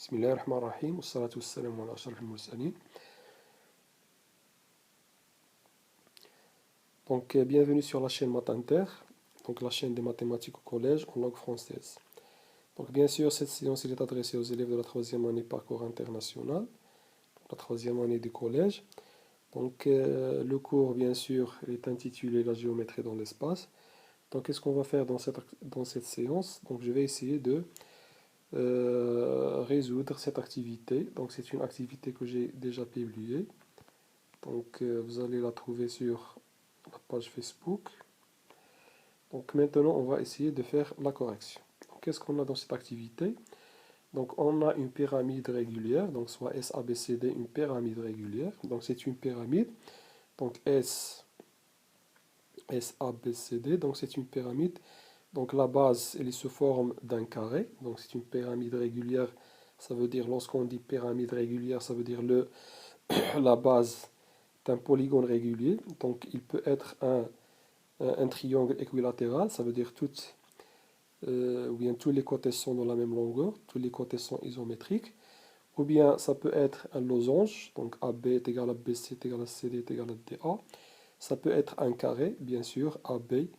Bismillahirrahmanirrahim, wassalatu wassalamu ala ashrafil mursalin. Donc, bienvenue sur la chaîne Math Inter, donc la chaîne des mathématiques au collège en langue française. Donc, bien sûr, cette séance est adressée aux élèves de la troisième année parcours international, la troisième année du collège. Donc, le cours, bien sûr, est intitulé La géométrie dans l'espace. Donc, qu'est-ce qu'on va faire dans cette séance? Donc, je vais essayer de résoudre cette activité. Donc, c'est une activité que j'ai déjà publiée. Donc, vous allez la trouver sur la page Facebook. Donc, maintenant, on va essayer de faire la correction. Qu'est-ce qu'on a dans cette activité? Donc, on a une pyramide régulière, donc soit SABCD, une pyramide régulière. Donc, c'est une pyramide. Donc, SABCD, donc c'est une pyramide. Donc, la base, elle est sous forme d'un carré. Donc, c'est une pyramide régulière. Ça veut dire, lorsqu'on dit pyramide régulière, ça veut dire la base d'un polygone régulier. Donc, il peut être un triangle équilatéral, ça veut dire ou bien tous les côtés sont dans la même longueur, tous les côtés sont isométriques. Ou bien ça peut être un losange, donc AB est égal à BC est égal à CD est égal à DA. Ça peut être un carré, bien sûr, AB est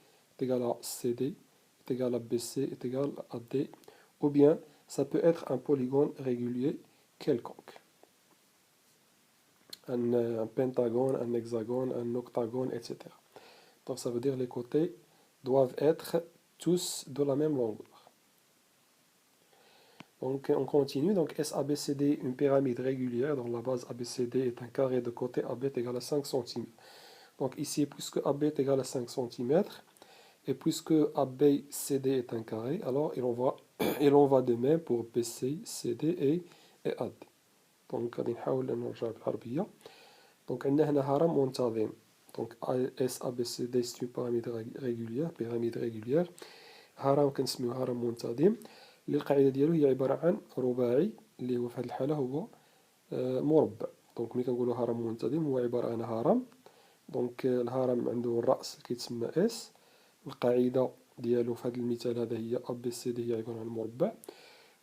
égal à CD est égal à BC est égal à D. Ou bien ça peut être un polygone régulier quelconque. Un pentagone, un hexagone, un octagone, etc. Donc ça veut dire les côtés doivent être tous de la même longueur. Donc on continue. Donc SABCD, une pyramide régulière dont la base ABCD est un carré de côté AB est égal à 5 cm. Donc ici, puisque AB est égal à 5 cm, et puisque ABCD est un carré, alors il en va de même pour BC, CD et AD. Donc on va نرجع بالعربية. Donc عندنا هنا هرم منتظم. Donc SABCD c'est une pyramide régulière. هرم كنسميوه هرم منتظم اللي القاعدة ديالو هي عبارة عن رباعي اللي هو في هذه الحالة هو مربع. دونك ملي كنقولو هرم منتظم هو عبارة عن هرم. دونك الهرم عنده الرأس كيتسمى اس. القاعدة ديالو في هذا المثال هذا هي أ بي سي دي هي عبارة عن مربع.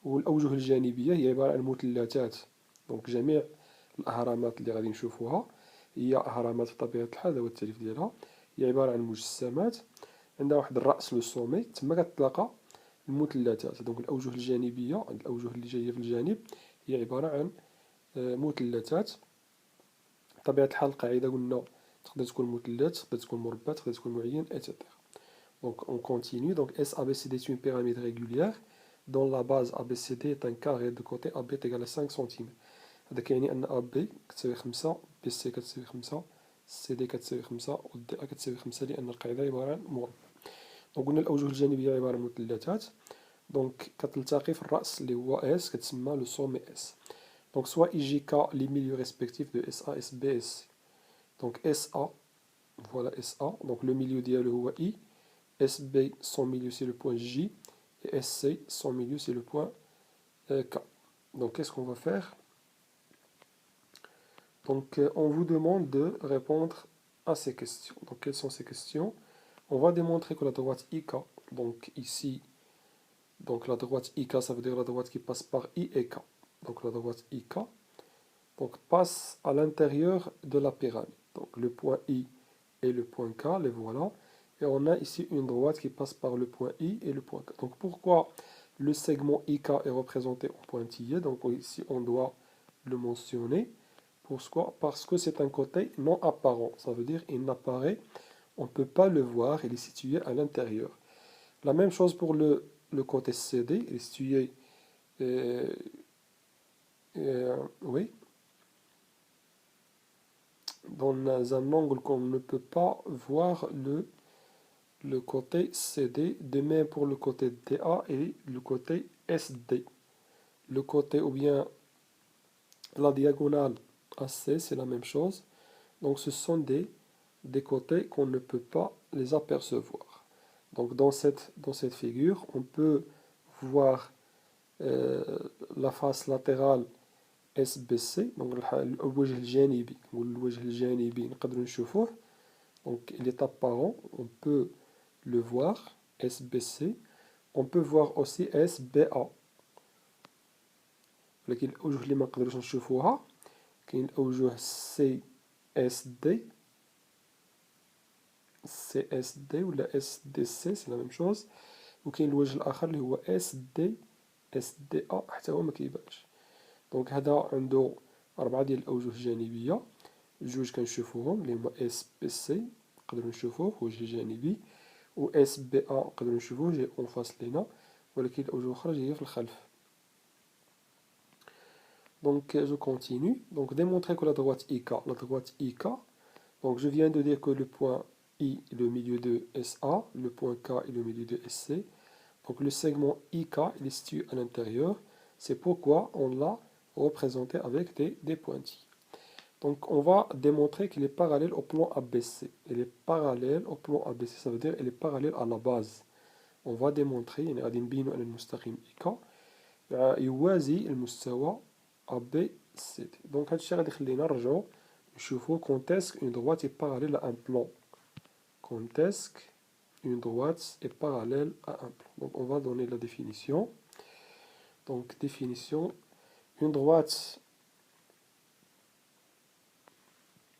والأوجه الجانبية هي عبارة عن مثلثات. دونك جميع الأهرامات اللي غادي نشوفوها هي أهرامات بطبيعة الحال، هذا هو التعريف ديالها. هي عبارة عن مجسمات عندها واحد الرأس لو سومي، تما كتلاقى المثلثات. دونك الأوجه الجانبية، الأوجه اللي جاية في الجانب هي عبارة عن مثلثات. بطبيعة الحال القاعدة قلنا تقدر تكون مثلث، تقدر تكون مربع، تقدر تكون معين، etc. Donc on continue. Donc SABCD est une pyramide régulière dont la base ABCD est un carré de côté AB est égal à 5 cm. هذا كيعني أن AB كتساوي 5، BC كتساوي 5، CD كتساوي 5 و DA كتساوي 5 لأن القاعدة عبارة عن مربع. دونك قلنا الأوجه الجانبية عبارة عن مثلثات. دونك كتلتقي في الرأس اللي هو S كتسمى لو سومي S. Donc soit IJK les milieux respectifs de SA, SB et SC. Donc SA, voilà SA, donc le milieu dialogue هو I, SB son milieu c'est le point J, et SC son milieu c'est le point K. Donc qu'est-ce qu'on va faire? Donc on vous demande de répondre à ces questions. Donc quelles sont ces questions? On va démontrer que la droite IK, donc ici, donc la droite IK ça veut dire la droite qui passe par I et K. Donc la droite IK donc, passe à l'intérieur de la pyramide. Donc le point I et le point K, les voilà. Et on a ici une droite qui passe par le point I et le point K. Donc pourquoi le segment IK est représenté en pointillé? Donc ici on doit le mentionner. Pourquoi? Parce que c'est un côté non apparent. Ça veut dire qu'il n'apparaît, on ne peut pas le voir, il est situé à l'intérieur. La même chose pour le côté CD, il est situé... oui, dans un angle qu'on ne peut pas voir le côté CD, de même pour le côté DA et le côté SD. Le côté ou bien la diagonale AC, c'est la même chose. Donc ce sont des côtés qu'on ne peut pas les apercevoir. Donc dans cette figure, on peut voir la face latérale SBC. Donc الوجه الجانبي والوجه الجانبي نقدروا نشوفوه. Donc il est apparent, on peut le voir, SBC. On peut voir aussi SBA. ولكن الأوجه اللي ما نقدروش نشوفوها كاين الأوجه سي اس دي، سي اس دي ولا اس دي سي سي لا ميم شوز، وكاين الوجه الآخر اللي هو اس دي، اس دي ا حتى هو ما كيبانش. دونك هذا عنده 4 ديال الأوجه الجانبية، جوج كنشوفوهم اللي هما اس بي سي نقدروا نشوفوه وجه جانبي، و اس بي ا نقدروا نشوفوه جاي اون فاس لينا، ولكن الأوجه الأخرى جاية في الخلف. Donc je continue. Donc démontrer que la droite IK, donc je viens de dire que le point I est le milieu de SA, le point K est le milieu de SC. Donc le segment IK il est situé à l'intérieur. C'est pourquoi on l'a représenté avec des pointillés. Donc on va démontrer qu'il est parallèle au plan ABC. Il est parallèle au plan ABC, ça veut dire qu'il est parallèle à la base. On va démontrer يعني غادي نبينو أن المستقيم IK يوازي المستوى ABCD. Donc هادشي غادي يخلينا نرجعو نشوفو quand est-ce qu'une droite est parallèle à un plan. Quand est-ce qu'une droite est parallèle à un plan. Donc on va donner la définition. Donc définition, une droite,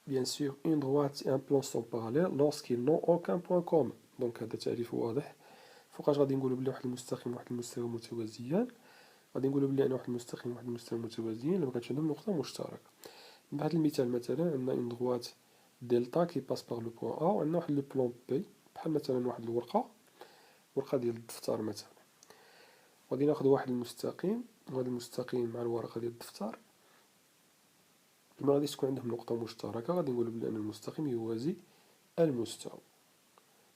bien sûr, une droite et un plan sont parallèles lorsqu'ils n'ont aucun point commun. Donc هذا تعريف واضح. فوقاش غادي نقولو بلي واحد المستقيم وواحد المستوى متوازيان، غادي نقولو بلي أن واحد المستقيم وواحد المستوى متوازيين إلا مكانش عندهم نقطة مشتركة. بهذا المثال مثلا عندنا اون droite دلتا كي باس باغ لو بوين A، وعندنا واحد لو بلون بي بحال مثلا واحد الورقة ديال الدفتر مثلا. غادي ناخد واحد المستقيم، وهذا المستقيم مع الورقة ديال الدفتر ما غاديش تكون عندهم نقطة مشتركة، غادي نقولو بلي أن المستقيم يوازي المستوى.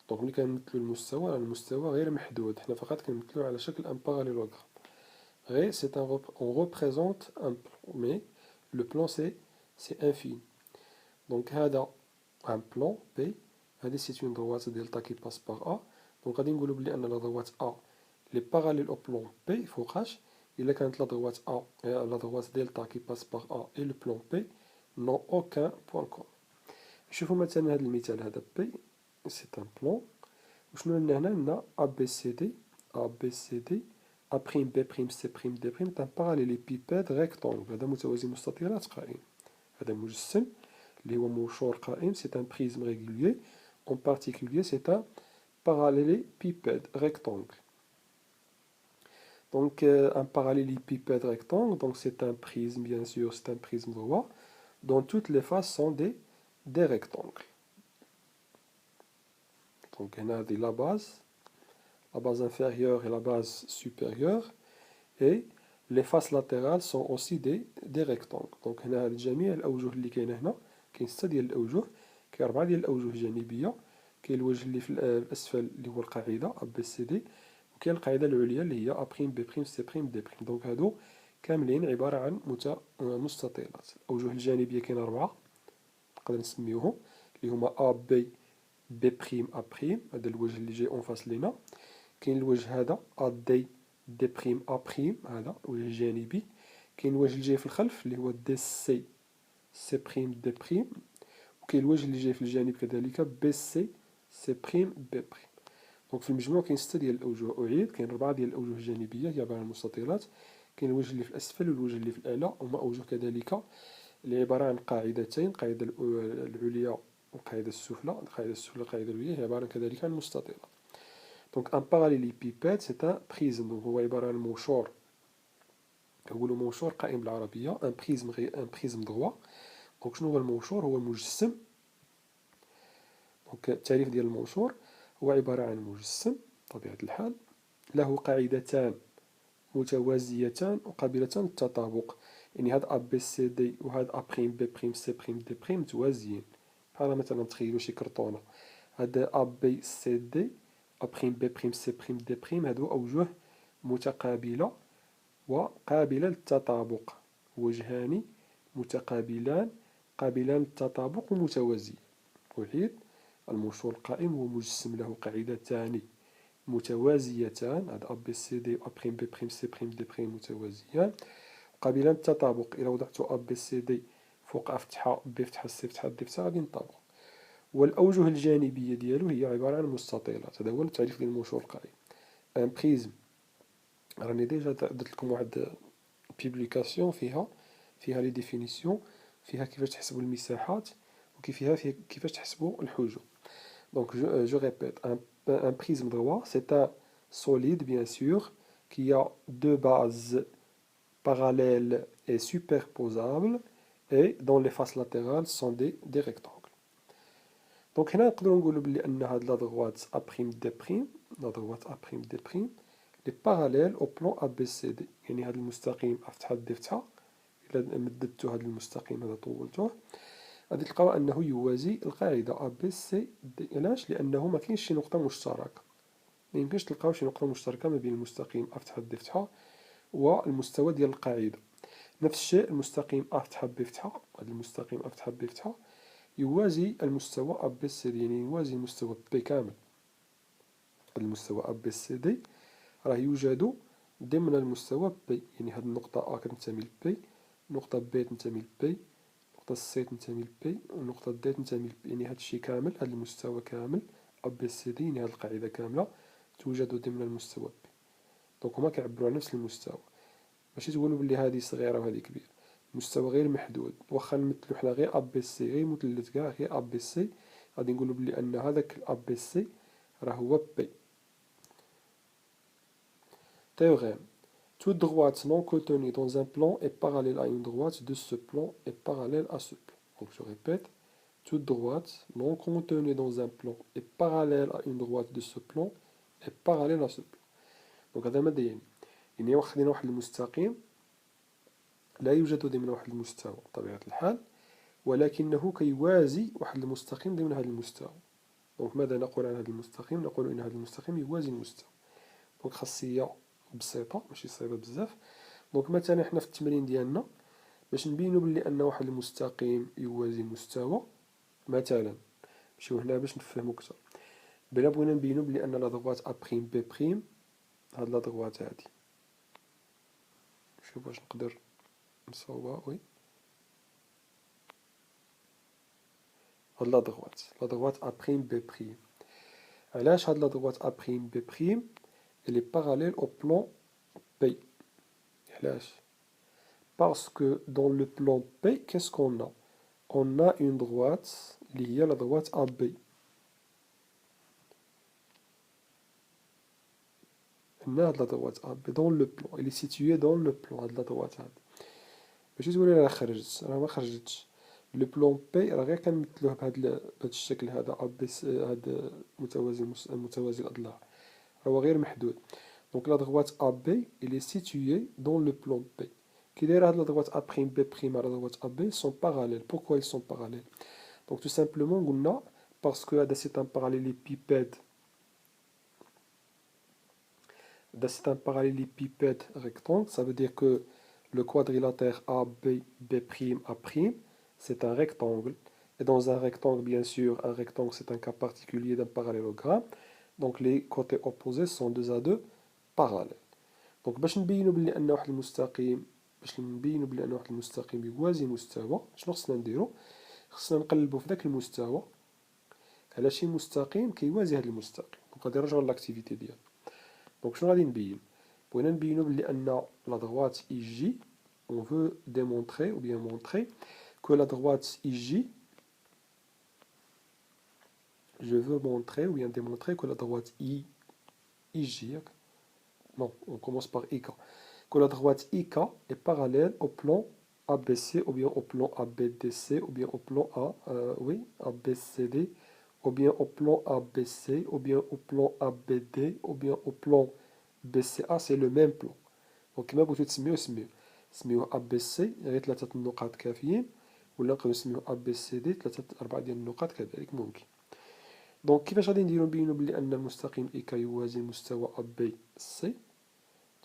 دونك ملي كنمثلو المستوى، المستوى غير محدود، حنا فقط كنمثلوه على شكل ان باراليلوغرام. غير سي ان on représente un plan، mais le plan c'est infini. Donc هذا un plan P، هذه c'est une droite delta qui passe par A. Donc غادي نقولو بلي أن la droite A les parallèle au plan P فوقاش إلا كانت la droite A la droite delta qui passe par A et le plan P n'ont aucun point commun. نشوفو مثلا هذا المثال هذا P c'est un plan، وشنو عندنا هنا؟ عندنا ABCD ABCD A prime B prime C prime D prime c'est un parallélépipède rectangle. هذا متوازي مستطيلات قائم، هذا مجسم اللي هو منشور قائم. c'est un prisme régulier، en particulier c'est un parallélépipède rectangle. Donc un parallélépipède rectangle, donc c'est un prisme, bien sûr, c'est un prisme droit dont toutes les faces sont des rectangles. Donc on a la base inférieure et la base supérieure, et les faces latérales sont aussi des rectangles. Donc هنا الجميع الأوجه اللي كاينة هنا، كاين 6 ديال الأوجه، كاين 4 ديال الأوجه الجانبية، كاين الوجه اللي في الأسفل اللي هو القاعدة ABCD، وكاين القاعدة العليا اللي هي A', B', C', D'. دونك هادو كاملين عبارة عن مستطيلات. الأوجه الجانبية كاين 4 نقدر نسميوهم اللي هما A B B', A'، هذا الوجه اللي جاي اون فاس لينا. كاين الوجه هذا A D D', A'، هذا الوجه الجانبي. كاين الوجه اللي جاي في الخلف اللي هو D C C', D'، وكاين الوجه اللي جاي في الجانب كذلك B C C', B'. دونك في المجموع كاين 6 ديال الأوجه. أعيد، كاين 4 ديال الأوجه الجانبية هي عبارة عن المستطيلات، كاين الوجه اللي في الأسفل والوجه اللي في الأعلى هما أوجه كذلك اللي عبارة عن قاعدتين، القاعدة العليا والقاعدة السفلى. القاعدة السفلى والقاعدة العليا هي عبارة كذلك عن مستطيلات. دونك ان باراليليبيبيد سي ان بريزم، دونك هو عبارة عن منشور، كنقولو منشور قائم بالعربية، ان بريزم دروا. دونك شنو هو المنشور؟ هو مجسم. دونك التعريف ديال المنشور هو عبارة عن مجسم بطبيعة الحال له قاعدتان متوازيتان وقابلتان للتطابق. يعني هاد A B C D وهاد A', B', C', D' متوازيين، بحال مثلا تخيلو شي كرتونة، هاد A B C D A', B', C', D' هادو أوجه متقابلة وقابلة للتطابق، وجهان متقابلان قابلان للتطابق ومتوازيان. أعيد، المنشور القائم هو مجسم له قاعدتان متوازيتان، هذا A B C D A', B', C', D' متوازيان قابلان للتطابق. إلا وضعت A B C D فوق A فتحة B فتحة C فتحة D فتحة غادي ينطبقوا. والأوجه الجانبية ديالو هي عبارة عن مستطيلات. هذا هو التعريف ديال المنشور القائم. ان بريزم، راني ديجا درت لكم واحد بيبليكاسيون فيها لي ديفينيسيون، فيها كيفاش تحسبوا المساحات، وكيفاش كيفاش تحسبوا الحجم. Donc je répète, un prisme droit, c'est un solide bien sûr qui a deux bases parallèles et superposables et dont les faces latérales sont des rectangles. Donc هنا نقدروا نقولوا بلي ان هاد لا droite A' D'، لا droite A' D'، les parallèles au plan ABCD، يعني هاد المستقيم فتحة دي فتحة، إلا مددتو هاد المستقيم هذا طولتوه غادي تلقاو أنه يوازي القاعدة ABCD. علاش؟ لأنه ما كاينش شي نقطة مشتركة، ما يمكنش تلقاو شي نقطة مشتركة ما بين المستقيم فتحة دي فتحة والمستوى ديال القاعدة. نفس الشيء المستقيم فتحة ب فتحة، هاد المستقيم فتحة ب فتحة يوازي المستوى ABCD، يعني يوازي المستوى B كامل. هاد المستوى ABCD راه يوجد ضمن المستوى B، يعني هاد النقطة A كتنتمي ل B، النقطة B تنتمي ل B، النقطة C تنتمي ل B، والنقطة D تنتمي ل B، يعني هاد الشي كامل، هاد المستوى كامل ABCD، يعني هاد القاعدة كاملة توجد ضمن المستوى B. دونك هما كيعبرو على نفس المستوى، ماشي تقولو بلي هادي صغيرة وهادي كبيرة، مستوى غير محدود. واخا نمثلو حنا غير ABC، غير مثلث كاع غير ABC، غادي نقولو بلي أن هذاك ABC راه هو B. Théorème. Toute droite non contenue dans un plan est parallèle à une droite de ce plan est parallèle à ce plan. Donc je répète, toute droite non contenue dans un plan est parallèle à une droite de ce plan est parallèle à ce plan. Donc هذا ماذا يعني؟ يعني واخدين واحد المستقيم لا يوجد ضمن واحد المستوى بطبيعة الحال، ولكنه كيوازي واحد المستقيم ضمن هذا المستوى. دونك ماذا نقول عن هذا المستقيم؟ نقول ان هذا المستقيم يوازي المستوى. دونك خاصية بسيطة ماشي صعيبة بزاف. دونك مثلا حنا في التمرين ديالنا باش نبينو بلي ان واحد المستقيم يوازي مستوى، مثلا نمشيو هنا باش نفهمو اكثر. بلا بغينا نبينو بلي ان لا دغوات ا بريم بي بريم، هاد لا دغوات هادي نشوف واش نقدر نصوبها. وي هاد لا دغوات ا بريم بي بريم، علاش هاد لا دغوات ا بريم بي بريم elle est parallèle au plan P. علاش؟ Parce que dans le plan P, qu'est-ce qu'on a? On a une droite liée à la droite AB. On a la droite AB dans le plan. Elle est située dans le plan de la droite AB. ماشي تقولي راه خرجت، راه ما خرجتش. لو بلون بي راه غير كنمثلوه بهذا الشكل هذا هذا متوازي الاضلاع، هو غير محدود. دونك لا droite AB elle est située dans le plan P. كي دايره هاد لا droite A prime B prime à la droite AB sont parallèles. Pourquoi ils sont parallèles? Donc tout simplement قلنا parce que هذا c'est un parallélépipède. C'est un parallélépipède rectangle, ça veut dire que le quadrilatère AB, B', A', c'est un rectangle. Et dans un rectangle, bien sûr, un rectangle c'est un cas particulier d'un parallélogramme. Donc les côtés opposés sont 2 à 2 parallèles. Donc باش نبينو بلي ان واحد المستقيم، باش نبينو بلي ان واحد المستقيم يوازي مستوى، شنو خصنا نديرو؟ خصنا نقلبو في داك المستوى على شي مستقيم كيوازي هذا المستقيم. دونك غادي نرجعو للاكتيفيتي ديالنا. دونك شنو غادي نبين؟ بغينا نبينو بلي ان لا droite IJ on veut démontrer ou bien montrer que la droite IJ, je veux montrer ou bien démontrer que la droite IJ, non, on commence par IK, que la droite IK est parallèle au plan ABC ou bien au plan ABDC ou bien au plan ABCD ou bien au plan ABC ou bien au plan ABD ou bien au plan BCA, c'est le même plan. دونك كما بغيتو سميوه ABC غير 3 النقاط كافيين، ولا نقدروا نسميوه ABCD 4 ديال النقاط كذلك ممكن. دونك كيفاش غادي نديرو نبينو بلي ان المستقيم إيكا يوازي المستوى ABC؟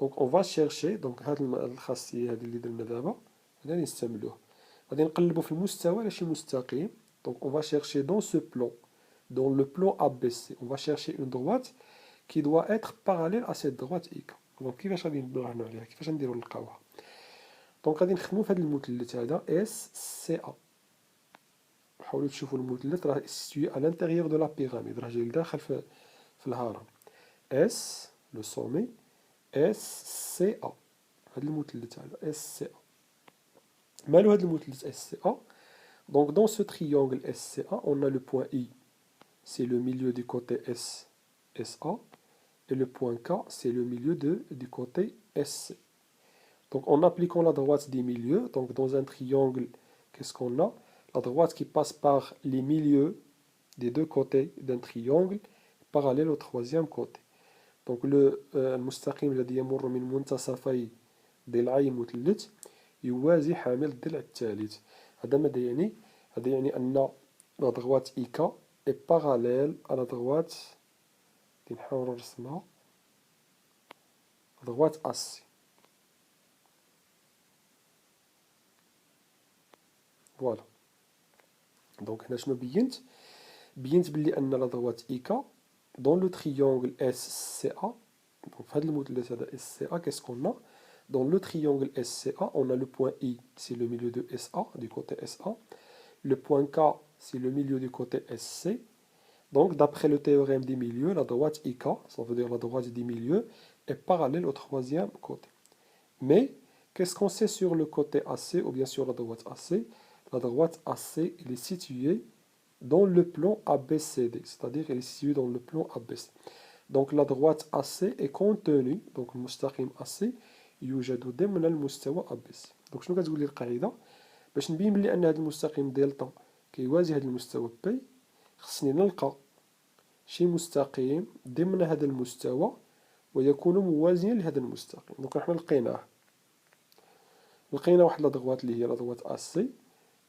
دونك اون فا شيرشي، دونك هاد الخاصية هادي اللي درنا دابا غادي نستعملوها، غادي نقلبو في المستوى على شي مستقيم. دونك اون فا شيرشي دون سو بلون، dans le plan ABC, on va chercher une droite qui doit être parallèle à cette droite IK. دونك كيفاش غادي نبناو حنا عليها، كيفاش نديرو نلقاوها؟ دونك غادي نخدمو في هذا المثلث هذا SCA. حاولوا تشوفوا المثلث راه situé à l'intérieur de la pyramide، راه جاي لداخل في الهرم. S le sommet SCA. هذا المثلث هذا SCA. مالو هذا المثلث SCA. Donc dans ce triangle SCA, on a le point I, c'est le milieu du côté SA, et le point K, c'est le milieu du côté SC. Donc en appliquant la droite des milieux, donc dans un triangle, qu'est-ce qu'on a? La droite qui passe par les milieux des deux côtés d'un triangle, parallèle au troisième côté. Donc le المستقيم الذي يمر من منتصفي ضلعي مثلث يوازي حامل الضلع الثالث. هذا ماذا يعني؟ هذا يعني أن la droite IK est parallèle à la droite نحاول نرسمها droite AC. Voilà. Donc هنا شنو بينت؟ بينت بلي أن la droite IK dans le triangle SCA. Donc في هذا المثلث هذا SCA, qu'est-ce qu'on a? Dans le triangle SCA, on a le point I, c'est le milieu de SA, du côté SA. Le point K, c'est le milieu du côté SC. Donc, d'après le théorème des milieux, la droite IK, ça veut dire la droite des milieux, est parallèle au troisième côté. Mais, qu'est-ce qu'on sait sur le côté AC, ou bien sur la droite AC? La droite AC, elle est située dans le plan ABCD, c'est-à-dire elle est située dans le plan ABC. Donc, la droite AC est contenue, donc le mustaqim AC, يوجد ضمن المستوى ABC. دونك شنو كتقول لي القاعده؟ باش نبين بلي ان هذا المستقيم دلتا كيوازي هذا المستوى بي، خصني نلقى شي مستقيم ضمن هذا المستوى ويكون موازيا لهذا المستقيم. دونك حنا لقينا واحد لادغوات اللي هي لادغوات AC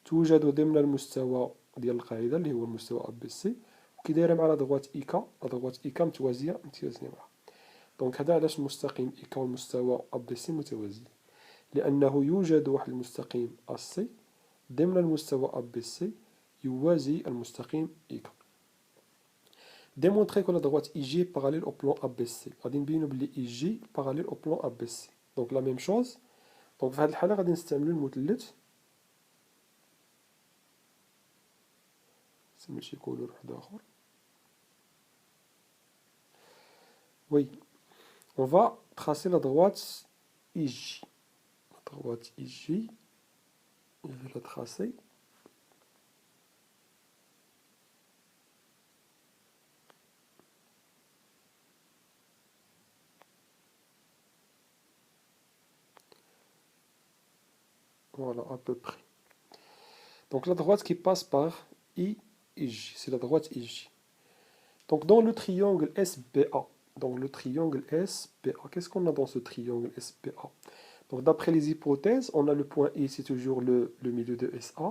توجد ضمن المستوى ديال القاعده اللي هو المستوى ABC، وكي دايره مع لادغوات إيكا متوازيه معها. دونك هذا علاش المستقيم إيكا والمستوى ABC متوازي، لأنه يوجد واحد المستقيم AC ضمن المستوى ABC يوازي المستقيم إيكا. Démontrer que la droite IG est parallèle au plan ABC. غادي نبينو بلي IG parallèle au plan ABC. دونك لا ميم شوز. دونك في هذه الحالة غادي نستعملو المثلث. نمشي كولور واحد آخر. Oui. On va tracer la droite IJ. La droite IJ, je vais la tracer. Voilà, à peu près. Donc la droite qui passe par I et J, c'est la droite IJ. Donc dans le triangle SBA, qu'est-ce qu'on a dans ce triangle SBA? Donc d'après les hypothèses, on a le point I, c'est toujours le milieu de SA.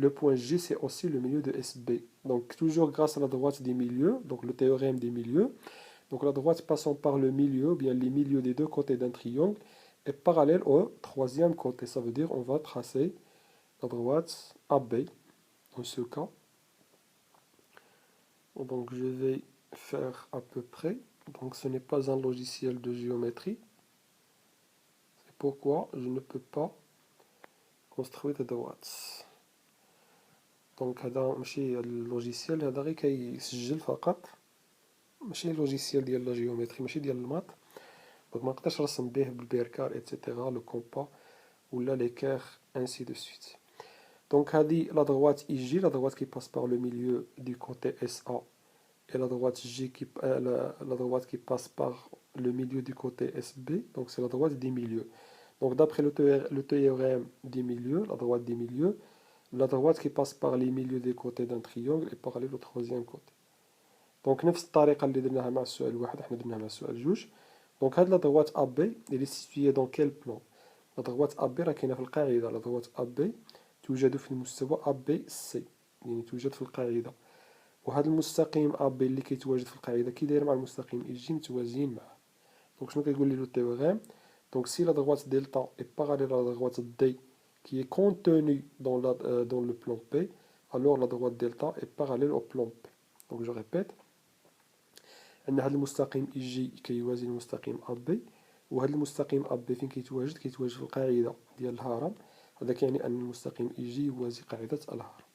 Le point G, c'est aussi le milieu de SB. Donc toujours grâce à la droite des milieux, donc le théorème des milieux. Donc la droite passant par le milieu, bien les milieux des deux côtés d'un triangle, est parallèle au troisième côté. Ça veut dire on va tracer la droite AB dans ce cas. Donc je vais faire à peu près. Donc ce n'est pas un logiciel de géométrie. C'est pourquoi je ne peux pas construire des droites. دونك هذا ماشي اللوجيسيال، هذا غير كيسجل فقط، ماشي لوجيسيال ديال لا جيومتري، ماشي ديال المات. دونك ما نقدرش نرسم به بالبيركار ايتترا لو كومبا ولا لي كير انسي دو سويت. دونك هذه لا droite IJ, la droite qui passe par le milieu du côté SA, et la droite G la droite qui passe par le milieu du côté SB, donc c'est la droite des milieux. Donc d'après le théorème des milieux, la droite des milieux, la droite qui passe par les milieux des côtés d'un triangle est parallèle au troisième côté. Donc نفس الطريقة اللي درناها مع السؤال الواحد احنا درناها مع السؤال جوج. Donc هاد la droite AB elle est située dans quel plan? La droite AB راه كاينة في القاعدة. La droite AB توجد في المستوى ABC، يعني توجد في القاعدة. وهذا المستقيم AB اللي كيتواجد في القاعدة كي داير مع المستقيم IJ متوازيين معاه. دونك شنو كيقول لي لو تhéorème؟ Donc si la droite delta est parallèle à la droite D qui est contenue dans le plan P, alors la droite delta est parallèle au plan P. Donc je répète, أن هذا المستقيم IJ كيوازي المستقيم AB، وهذا المستقيم AB فين كيتواجد في القاعدة ديال الهرم. هذا كيعني أن المستقيم IJ يوازي قاعدة الهرم.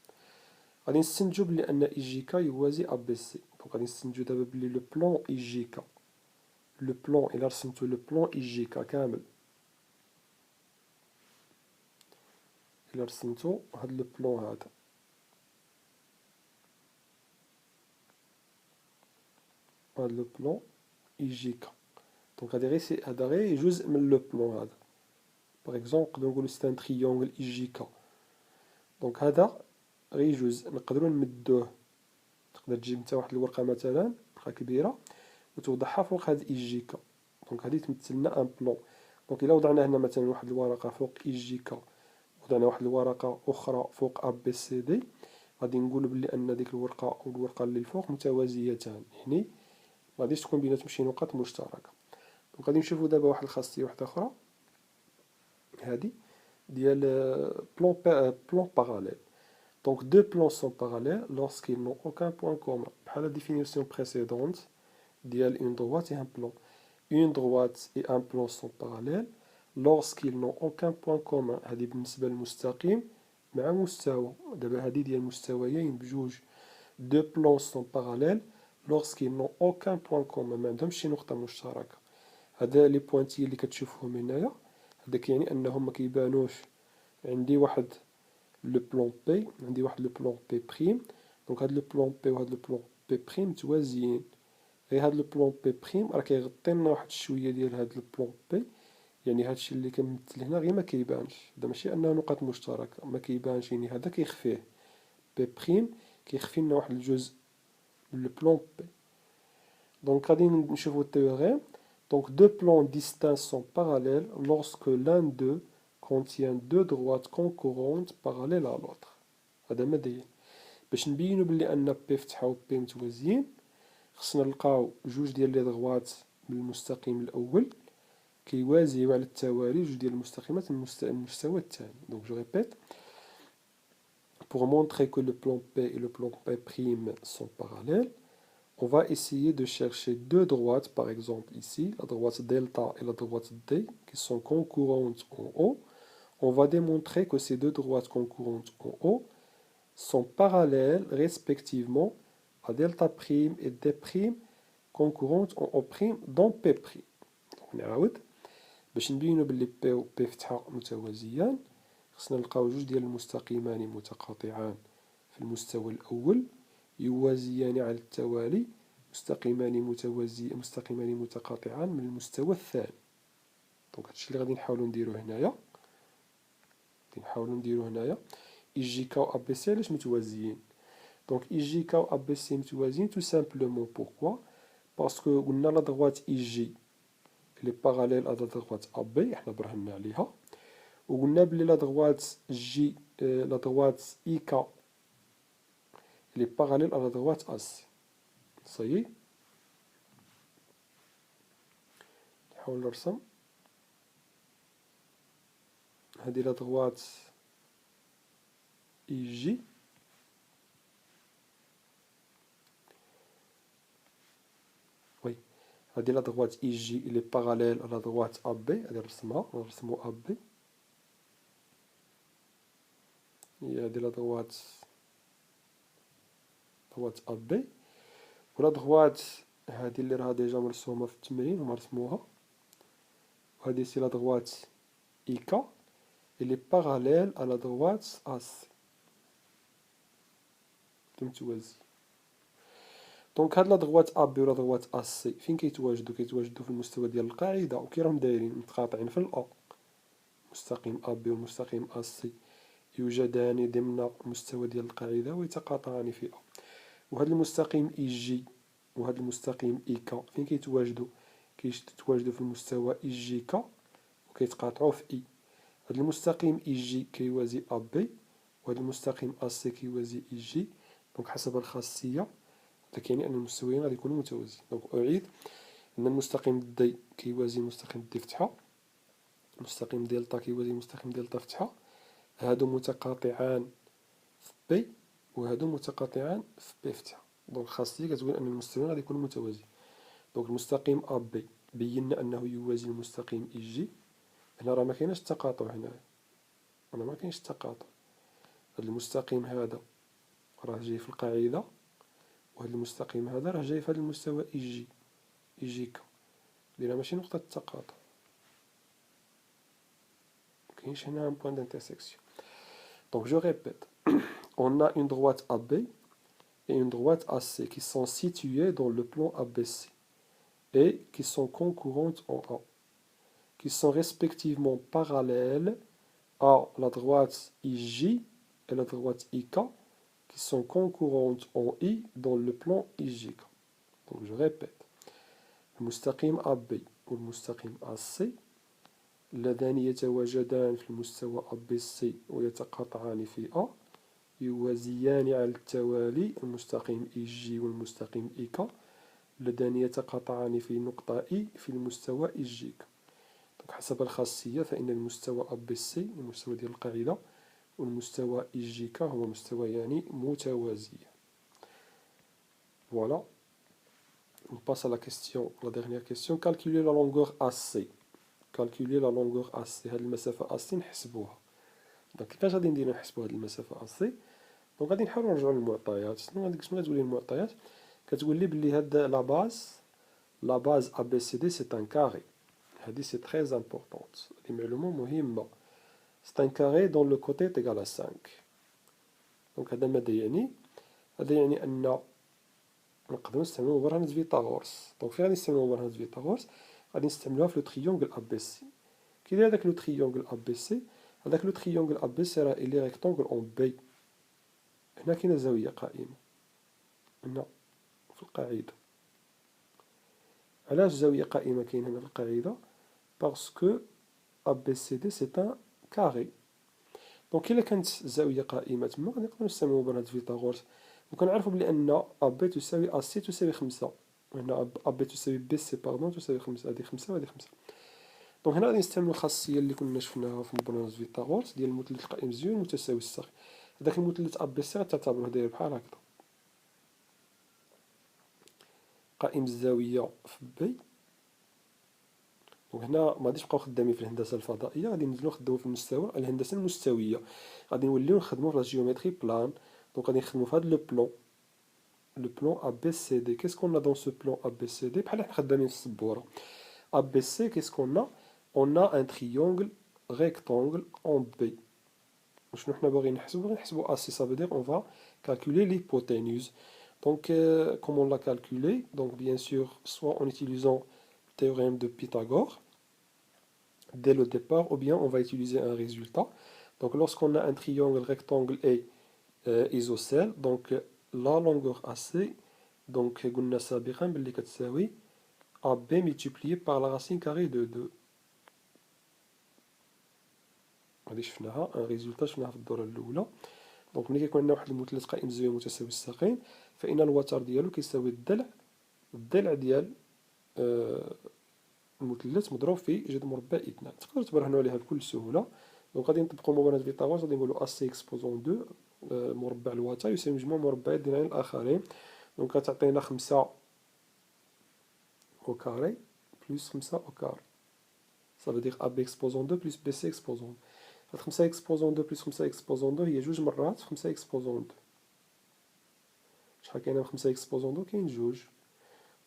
غادي نستنتجو بلي أن IJK يوازي ABC. دونك غادي نستنتجو دابا بلي لو بلان IJK، لو بلان إلا رسمتو لو بلان IJK كامل إلا رسمتو هاد لو بلون هذا، هاد لو بلون يجيك. دونك هذا غير جزء من لو بلون هذا. باغ اكزومبل نقدرو نقولو سي ان تريونغل يجيكا. دونك هذا غير جزء نقدرو نمدوه. تقدر تجيب نتا واحد الورقة مثلا ورقة كبيرة وتوضعها فوق هاد يجيكا. دونك هادي تمثل لنا ان بلون. دونك إلا وضعنا هنا مثلا واحد الورقة فوق يجيكا، وضعنا واحد الورقة أخرى فوق أ بي سي دي، غادي نقولو بلي أن ديك الورقة والورقة اللي الفوق متوازيتان، يعني مغاديش تكون بيناتهم شي نقط مشتركة. دونك غادي نشوفو دابا واحد الخاصية واحدة أخرى هادي ديال بلون باراليل. Donc deux plans sont parallèles lorsqu'ils n'ont aucun point commun. Par la définition précédente, ديال une droite et un plan. Une droite et un plan sont parallèles lorsqu'ils n'ont aucun point commun. هذه بالنسبة للمستقيم مع مستوى. دابا هذه ديال مستويين بجوج. Deux plans sont parallèles lorsqu'ils n'ont aucun point commun. ما عندهمش شي نقطة مشتركة. هذا لي بوانتي اللي كتشوفهم هنايا، هذا كيعني انهم ما كيبانوش. عندي واحد لو بلون بي، عندي واحد لو بلون بي بريم. دونك هاد لو بلون بي وهاد لو بلون بي بريم متوازيين. غير هاد لو بلون بي بريم راه كيغطي لنا واحد شويه ديال هاد لو بلون بي، يعني هادشي اللي كنمثل هنا غير ما كيبانش. هذا ماشي انه نقاط مشتركه، ما كيبانش، يعني هذا كيخفيه. بي بريم كيخفي لنا واحد الجزء من لو بلون بي. دونك غادي نشوفو التيوريم. Donc deux plans distincts sont parallèles lorsque l'un d'eux contient deux droites concurrentes parallèles à l'autre. هذا مبدئيا. باش نبينو بلي ان بي فتحة و بي متوازيين، خصنا نلقاو جوج ديال لي دغوات من المستقيم الاول كيوازيو على التوالي جوج ديال المستقيمات من المستوى الثاني. دونك جو ريبيت. Pour montrer que le plan P et le plan P' sont parallèles, on va essayer de chercher deux droites, par exemple ici, la droite delta et la droite D, qui sont concurrentes en haut. On va démontrer que ces deux droites concurrentes en haut sont parallèles respectivement à delta' et D' concurrentes en O' dans P'. Donc نعاود باش نبينو بلي P و P فتحة متوازيان، خصنا نلقاو جوج ديال المستقيمان متقاطعان في المستوى الأول يوازيان على التوالي مستقيمان متقاطعان من المستوى الثاني. دونك هادشي اللي غادي نحاولو نديرو هنايا. يجيكا و أ بي سي علاش متوازيين؟ دونك يجيكا و أ بي سي متوازيين تو سامبلومون بوركوا؟ باسكو قلنا لا دغوات يجي لي باراليل ا لا دغوات أ بي، حنا برهنا عليها، وقلنا بلي لا دغوات جي لا دغوات إي كا لي باراليل ا لا دغوات أ سي. صايي نحاول نرسم. هادي لا دغوات إي جي، وي هادي لا دغوات إي جي إلي باراليل ا لا دغوات أ بي. هادي نرسمها، نرسمو أ بي. هي هادي لا دغوات أ بي، ولا دغوات هادي اللي راها ديجا مرسومة في التمرين هما رسموها. وهادي سي لا دغوات إي كا إلي باراليل ا لا دغوات أ سي متوازي. دونك هاد لا دغوات أ بي ولا دغوات أ سي فين كيتواجدو؟ كيتواجدو في المستوى ديال القاعدة، وكي راهم دايرين متقاطعين في الأ. مستقيم أ بي والمستقيم أ سي يوجدان ضمن المستوى ديال القاعدة ويتقاطعان في أ. وهاد المستقيم إي جي وهاد المستقيم إي كا فين كيتواجدو؟ كيتواجدو في المستوى إي جي كا وكيتقاطعو في إي. هاد المستقيم إي جي كيوازي أ بي، وهاد المستقيم أ سي كيوازي إي جي. دونك حسب الخاصية هذا كيعني أن المستويين غادي يكونوا متوازيين. دونك أعيد أن المستقيم دي كيوازي المستقيم دي فتحة، المستقيم دلتا كيوازي المستقيم دلتا فتحة. هادو متقاطعان في بي وهادو متقاطعان في بي فتحة. دونك الخاصية كتقول أن المستويين غادي يكونوا متوازيين. دونك المستقيم أ بي بينا أنه يوازي المستقيم إي جي. هنا راه مكايناش التقاطع، هنايا راه مكاينش التقاطع. هاد المستقيم هذا راه جاي في القاعدة، وهاد المستقيم هذا راه جاي في هاد المستوى إي جي، إي جي كا اللي راه ماشي نقطة التقاطع. مكاينش هنا ان بوان دانترسيكسيون. Donc je répète, on a une droite AB et une droite AC qui sont situées dans le plan ABC et qui sont concurrentes en A, qui sont respectivement parallèles à la droite IJ et la droite IK, qui sont concurrentes en I dans le plan IJK. Donc je répète, le mustaqim AB ou le mustaqim AC اللذان يتواجدان في المستوى ABC ويتقاطعان في A يوازيان على التوالي المستقيم EG والمستقيم EK اللذان يتقاطعان في نقطة E في المستوى EGK. حسب الخاصية فإن المستوى ABC المستوى ديال القاعدة والمستوى EGK هو مستويان متوازيان. Voilà. On passe à la question, la dernière question. Calculer la longueur AC. Calculer la longueur AC. هذه المسافة AC نحسبوها. دونك كيفاش غادي نديرو نحسبو هاد المسافة AC؟ دونك غادي نحاولو نرجعو للمعطيات. شنو غتقول لي المعطيات؟ كتقول لي بلي هاد لا باز ABCD سي ان كاري. هادي سي تري امبورطونت. هادي معلومة مهمة. سي ان كاري دون لو كوتي تيغال ا 5. دونك هذا ماذا يعني؟ هذا يعني أن نقدرو نستعملو مبرهنة فيثاغورس. دونك فين غادي نستعملو مبرهنة فيثاغورس؟ غادي نستعملوها في لو تريونغل ABC. كي داير هداك لو تريونغل ABC؟ هداك لو تريونغل ABC راه إلي ريكتونغل أون بي. هنا كاينة زاوية قائمة. هنا في القاعدة. علاش زاوية قائمة كاين هنا في القاعدة؟ باسكو ABCD سي ان كاري. دونك إلا كانت زاوية قائمة تما غادي نقدرو نستعملو مبرهنة فيثاغورس وكنعرفو بلي أن AB تساوي AC تساوي 5. وهنا AB تساوي BC باردون تساوي 5. هادي 5 وهادي 5. دونك هنا غادي نستعملو الخاصية اللي كنا شفناها في مبرهنة فيثاغورس ديال المثلث القائم الزوين متساوي الساقين. هداك المثلث ABC غتعتبروه داير بحال هكذا. قائم الزاوية في بي. دونك هنا ما غاديش نبقاو خدامين في الهندسة الفضائية، غادي ننزلو نخدمو في المستوى الهندسة المستوية. غادي نوليو نخدمو في لا جيومتري بلان. دونك غادي نخدمو في هاد لو بلون. Le plan ABCD. Qu'est-ce qu'on a dans ce plan ABCD? بحال حنا خدامين في السبورة. ABC, qu'est-ce qu'on a? On a un triangle rectangle en B. شنو حنا باغيين نحسبو؟ باغيين نحسبو AC. Ça veut dire on va calculer l'hypoténuse. Donc, comment on l'a calculé? Donc, bien sûr, soit en utilisant le théorème de Pythagore dès le départ, ou bien on va utiliser un résultat. Donc, lorsqu'on a un triangle rectangle et isocèle, donc la longueur AC, donc قلنا سابقا باللي كتساوي AB multiplié par la racine carrée de 2. هادي شفناها ان ريزولتا شفناها في الدورة الأولى. دونك ملي كيكون عندنا واحد المثلث قائم زاوية متساوي الساقين فإن الوتر ديالو كيساوي الضلع ديال المثلث مضروب في جذر مربع 2. تقدروا تبرهنوا عليها بكل سهولة. دونك غادي نطبقوا مبرهنة فيثاغورس غادي نقولوا AC اكسبوزون 2 مربع الوتر يساوي مجموع مربعات الضلعين الآخرين. دونك غتعطينا 5 au carré plus 5 au carré. Ça veut dire AB exposant 2 plus BC exposant 2. 5 exposant 2 plus 5 exposant 2 هي جوج مرات 5 exposant 2. شحال كاينه ب 5 exposant 2 كاين جوج.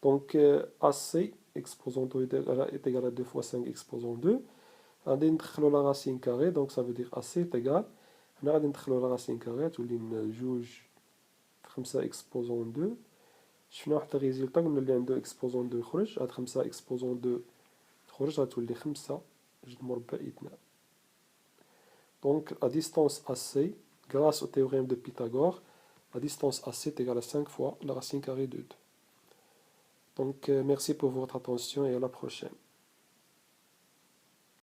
دونك AC exposant 2 est égal à 2 fois 5 exposant 2. غادي ندخلو لا راسين كاري دونك ça veut dire AC est égal. هنا غادي ندخلو لا راسين كاري تولي جوج 5 exposant 2. شفنا واحد الريزلتا قلنا اللي عنده exposant 2 يخرج. هاد 5 exposant 2 تخرج غتولي 5 جذر مربع 2. Donc, la distance AC, grâce au théorème de Pythagore, la distance AC est égale à 5 fois la racine carrée de 2. Donc, merci pour votre attention et à la prochaine.